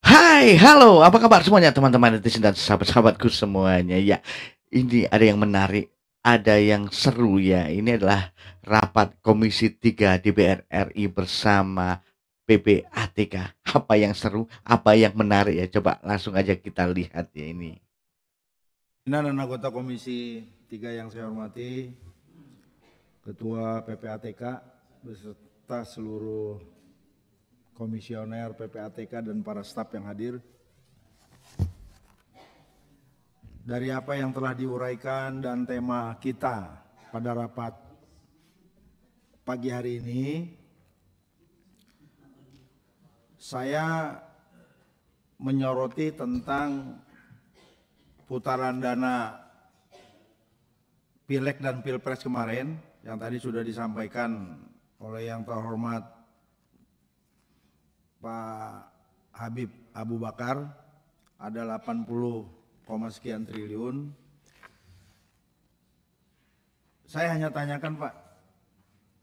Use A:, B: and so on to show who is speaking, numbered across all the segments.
A: Hai, halo, apa kabar semuanya teman-teman netizen dan sahabat-sahabatku semuanya ya. Ini ada yang menarik, ada yang seru ya. Ini adalah rapat Komisi 3 DPR RI bersama PPATK. Apa yang seru, apa yang menarik ya? Coba langsung aja kita lihat ya ini.
B: Pimpinan dan anggota Komisi 3 yang saya hormati, Ketua PPATK beserta seluruh komisioner PPATK dan para staf yang hadir. Dari apa yang telah diuraikan dan tema kita pada rapat pagi hari ini, saya menyoroti tentang putaran dana Pileg dan Pilpres kemarin yang tadi sudah disampaikan oleh yang terhormat Pak Habib Abu Bakar, ada 80, sekian triliun. Saya hanya tanyakan Pak,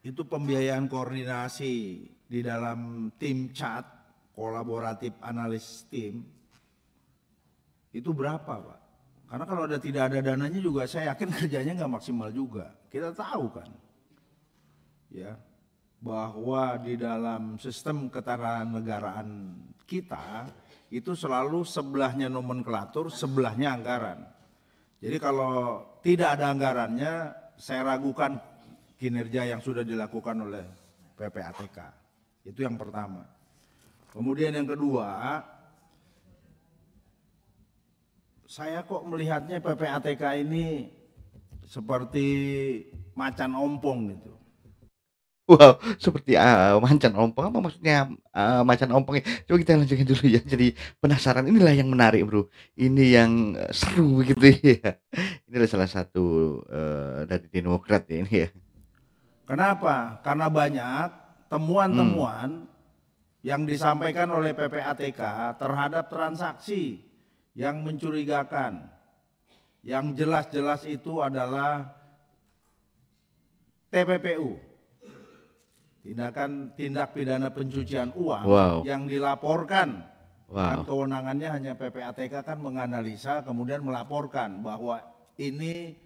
B: itu pembiayaan koordinasi di dalam tim chat kolaboratif analis tim itu berapa Pak? Karena kalau tidak ada dananya juga saya yakin kerjanya nggak maksimal juga. Kita tahu kan, ya, bahwa di dalam sistem ketatanegaraan kita itu selalu sebelahnya nomenklatur, sebelahnya anggaran. Jadi kalau tidak ada anggarannya, saya ragukan kinerja yang sudah dilakukan oleh PPATK. Itu yang pertama. Kemudian yang kedua, saya kok melihatnya PPATK ini seperti macan ompong gitu.
A: Wow, seperti macan ompong apa maksudnya macan ompong ya? Coba kita lanjutin dulu ya. Jadi penasaran inilah yang menarik bro. Ini yang seru gitu ya. Ini adalah salah satu dari Demokrat ya ini ya.
B: Kenapa? Karena banyak
A: Hmm.
B: temuan-temuan yang disampaikan oleh PPATK terhadap transaksi yang mencurigakan. Yang jelas-jelas itu adalah TPPU, tindak pidana pencucian uang
A: Wow,
B: yang dilaporkan. Kan
A: wow,
B: kewenangannya hanya PPATK kan menganalisa kemudian melaporkan bahwa ini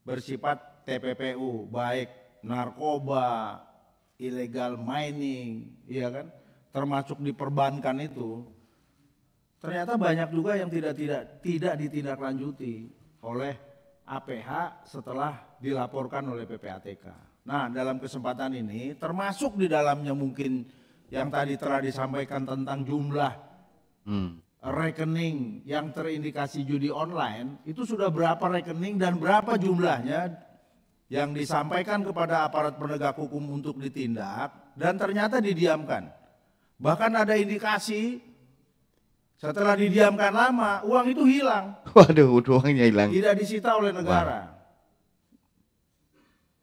B: bersifat TPPU, baik narkoba, illegal mining, iya kan, termasuk di perbankan itu. Ternyata banyak juga yang tidak ditindaklanjuti oleh APH setelah dilaporkan oleh PPATK. Nah, dalam kesempatan ini termasuk di dalamnya mungkin yang tadi telah disampaikan tentang jumlah
A: hmm.
B: rekening yang terindikasi judi online, itu sudah berapa rekening dan berapa jumlahnya yang disampaikan kepada aparat penegak hukum untuk ditindak dan ternyata didiamkan. Bahkan ada indikasi setelah didiamkan lama, uang itu hilang,
A: Waduh, uangnya hilang.
B: tidak disita oleh
A: Wow,
B: negara.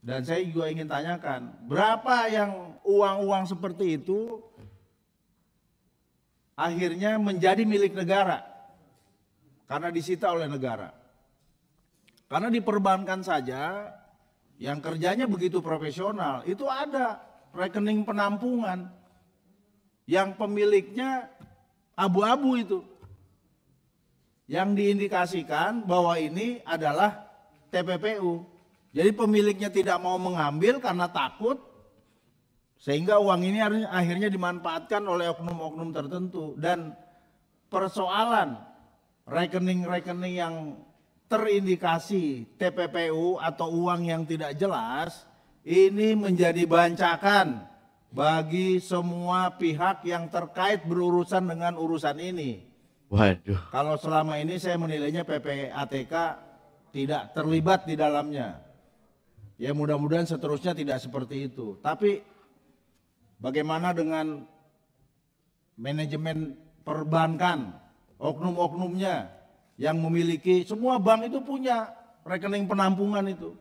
B: Dan saya juga ingin tanyakan, berapa yang uang-uang seperti itu akhirnya menjadi milik negara karena disita oleh negara. Karena di perbankan saja yang kerjanya begitu profesional, itu ada rekening penampungan yang pemiliknya abu-abu itu, yang diindikasikan bahwa ini adalah TPPU. Jadi pemiliknya tidak mau mengambil karena takut, sehingga uang ini akhirnya dimanfaatkan oleh oknum-oknum tertentu. Dan persoalan rekening-rekening yang terindikasi TPPU atau uang yang tidak jelas, ini menjadi bancakan bagi semua pihak yang terkait berurusan dengan urusan ini.
A: waduh.
B: Kalau selama ini saya menilainya PPATK tidak terlibat di dalamnya. Ya mudah-mudahan seterusnya tidak seperti itu. Tapi bagaimana dengan manajemen perbankan, oknum-oknumnya yang memiliki, semua bank itu punya rekening penampungan itu,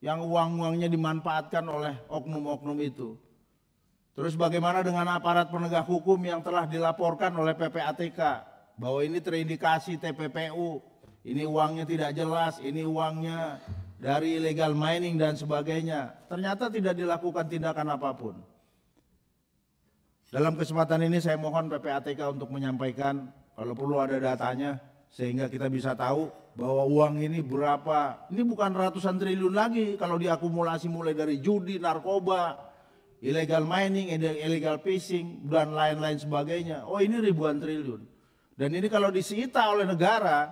B: yang uang-uangnya dimanfaatkan oleh oknum-oknum itu. Terus bagaimana dengan aparat penegak hukum yang telah dilaporkan oleh PPATK bahwa ini terindikasi TPPU, ini uangnya tidak jelas, ini uangnya dari illegal mining dan sebagainya. Ternyata tidak dilakukan tindakan apapun. Dalam kesempatan ini saya mohon PPATK untuk menyampaikan kalau perlu ada datanya sehingga kita bisa tahu bahwa uang ini berapa. Ini bukan ratusan triliun lagi kalau diakumulasi mulai dari judi, narkoba, illegal mining, illegal fishing dan lain-lain sebagainya. Oh, ini ribuan triliun. Dan ini kalau disita oleh negara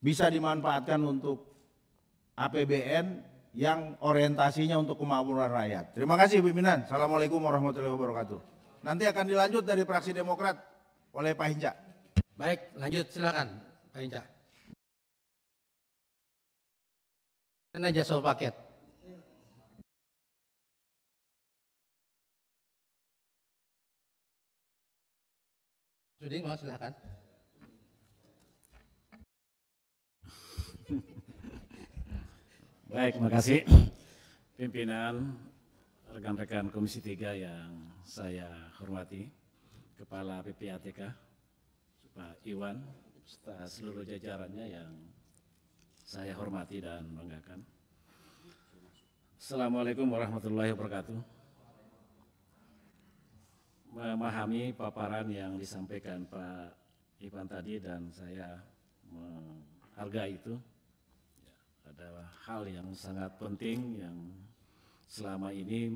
B: bisa dimanfaatkan untuk APBN yang orientasinya untuk kemakmuran rakyat. Terima kasih pimpinan. Assalamualaikum warahmatullahi wabarakatuh. Nanti akan dilanjut dari fraksi Demokrat oleh Pak Hinca.
C: Baik, lanjut silakan Pak Hinca. Dan aja soal paket. Suding mau silakan.
D: Baik, makasih pimpinan, rekan-rekan Komisi 3 yang saya hormati, Kepala PPATK, Pak Iwan, serta seluruh jajarannya yang saya hormati dan banggakan. Assalamualaikum warahmatullahi wabarakatuh. Memahami paparan yang disampaikan Pak Iwan tadi dan saya menghargai itu. Adalah hal yang sangat penting yang selama ini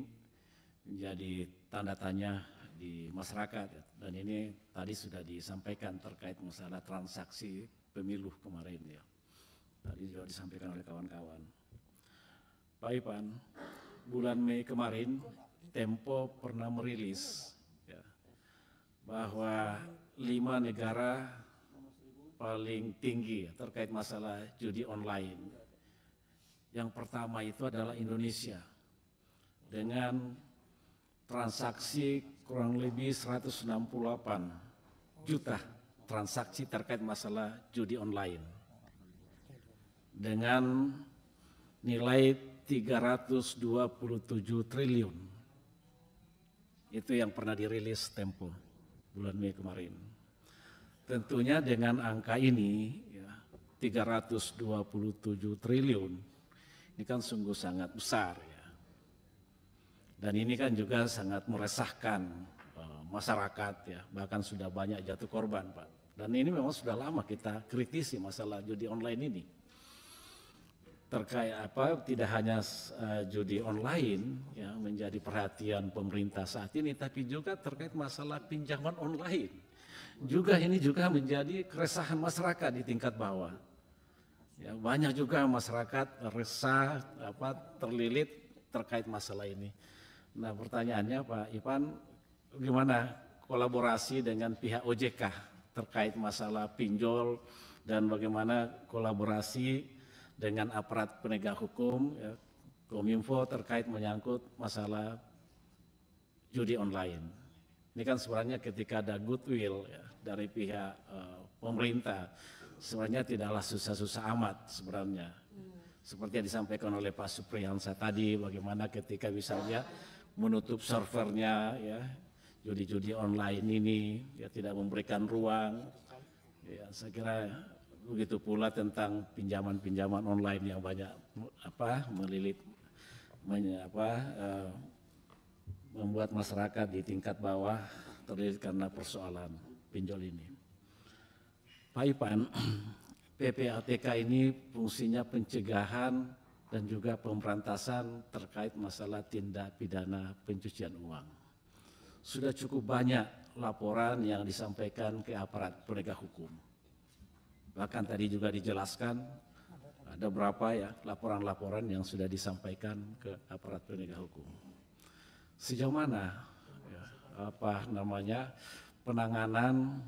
D: menjadi tanda tanya di masyarakat, dan ini tadi sudah disampaikan terkait masalah transaksi pemilu kemarin ya. Tadi juga disampaikan oleh kawan-kawan. Pak Ivan, bulan Mei kemarin Tempo pernah merilis ya, bahwa 5 negara paling tinggi ya, terkait masalah judi online. Yang pertama itu adalah Indonesia dengan transaksi kurang lebih 168 juta transaksi terkait masalah judi online dengan nilai 327 triliun. Itu yang pernah dirilis Tempo bulan Mei kemarin. Tentunya dengan angka ini ya, 327 triliun ini kan sungguh sangat besar ya. Dan ini kan juga sangat meresahkan masyarakat ya, bahkan sudah banyak jatuh korban Pak. Dan ini memang sudah lama kita kritisi masalah judi online ini. Terkait apa, tidak hanya judi online ya menjadi perhatian pemerintah saat ini, tapi juga terkait masalah pinjaman online. Juga ini juga menjadi keresahan masyarakat di tingkat bawah. Ya, banyak juga masyarakat resah, terlilit terkait masalah ini. Nah, pertanyaannya Pak Ivan, gimana kolaborasi dengan pihak OJK terkait masalah pinjol dan bagaimana kolaborasi dengan aparat penegak hukum, ya, Kominfo terkait menyangkut masalah judi online. Ini kan sebenarnya ketika ada goodwill ya, dari pihak pemerintah, sebenarnya tidaklah susah-susah amat sebenarnya. Seperti yang disampaikan oleh Pak Supriyansa tadi, bagaimana ketika misalnya menutup servernya ya, judi-judi online ini ya tidak memberikan ruang. Ya, saya kira begitu pula tentang pinjaman-pinjaman online yang banyak melilit membuat masyarakat di tingkat bawah terlilit karena persoalan pinjol ini. Pak Ivan, PPATK ini fungsinya pencegahan dan juga pemberantasan terkait masalah tindak pidana pencucian uang. Sudah cukup banyak laporan yang disampaikan ke aparat penegak hukum. Bahkan tadi juga dijelaskan ada berapa ya laporan-laporan yang sudah disampaikan ke aparat penegak hukum. Sejauh mana ya, penanganan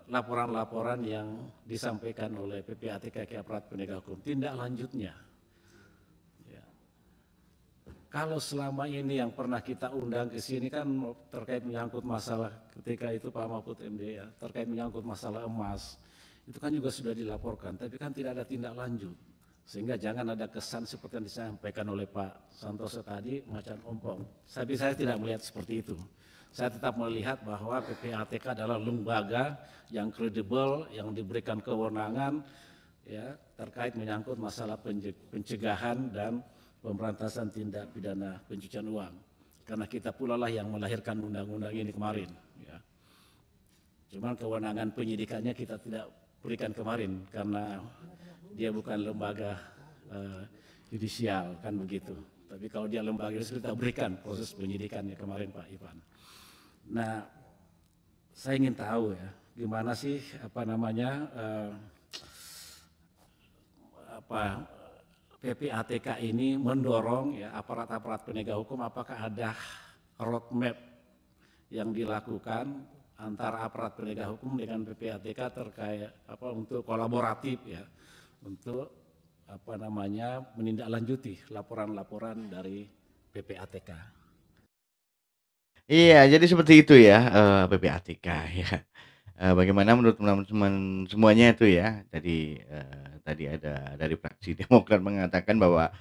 D: laporan-laporan yang disampaikan oleh PPATK ke aparat penegak hukum, tindak lanjutnya. Ya. Kalau selama ini yang pernah kita undang ke sini kan terkait menyangkut masalah ketika itu Pak Mahfud MD ya, terkait menyangkut masalah emas, itu kan juga sudah dilaporkan, tapi kan tidak ada tindak lanjut. Sehingga jangan ada kesan seperti yang disampaikan oleh Pak Santoso tadi, macan ompong. Tapi saya tidak melihat seperti itu. Saya tetap melihat bahwa PPATK adalah lembaga yang kredibel, yang diberikan kewenangan ya, terkait menyangkut masalah pencegahan dan pemberantasan tindak pidana pencucian uang. karena kita pula lah yang melahirkan undang-undang ini kemarin. Ya. Cuman kewenangan penyidikannya kita tidak berikan kemarin karena dia bukan lembaga judisial kan begitu. Tapi kalau dia lembaga judisial kita berikan proses penyidikannya kemarin Pak Ivan. Nah, saya ingin tahu ya, gimana sih PPATK ini mendorong ya aparat-aparat penegak hukum, apakah ada roadmap yang dilakukan antara aparat penegak hukum dengan PPATK terkait untuk kolaboratif ya untuk menindaklanjuti laporan-laporan dari PPATK.
A: Iya, jadi seperti itu ya, PPATK ya. Bagaimana menurut teman-teman semuanya itu ya? Tadi ada dari fraksi Demokrat mengatakan bahwa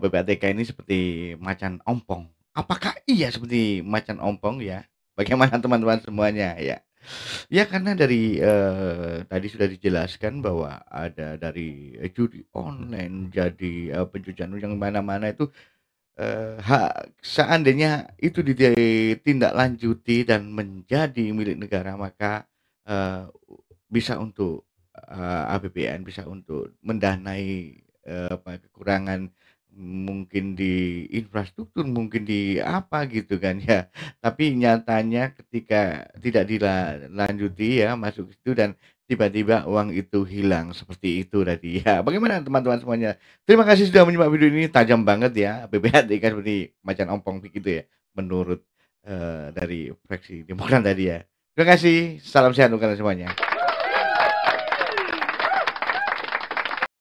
A: PPATK ini seperti macan ompong. Apakah iya seperti macan ompong ya? Bagaimana teman-teman semuanya ya? Ya karena dari tadi sudah dijelaskan bahwa ada dari judi online jadi pencucian uang yang mana-mana itu seandainya itu ditindaklanjuti dan menjadi milik negara maka bisa untuk APBN, bisa untuk mendanai kekurangan mungkin di infrastruktur, mungkin di apa gitu kan ya. Tapi nyatanya ketika tidak dilanjuti ya masuk ke situ dan tiba-tiba uang itu hilang seperti itu tadi ya. Bagaimana teman-teman semuanya? Terima kasih sudah menyimak video ini, tajam banget ya. PPATK seperti macan ompong begitu ya menurut dari fraksi Demokrat tadi ya. Terima kasih, salam sehat untuk kalian semuanya.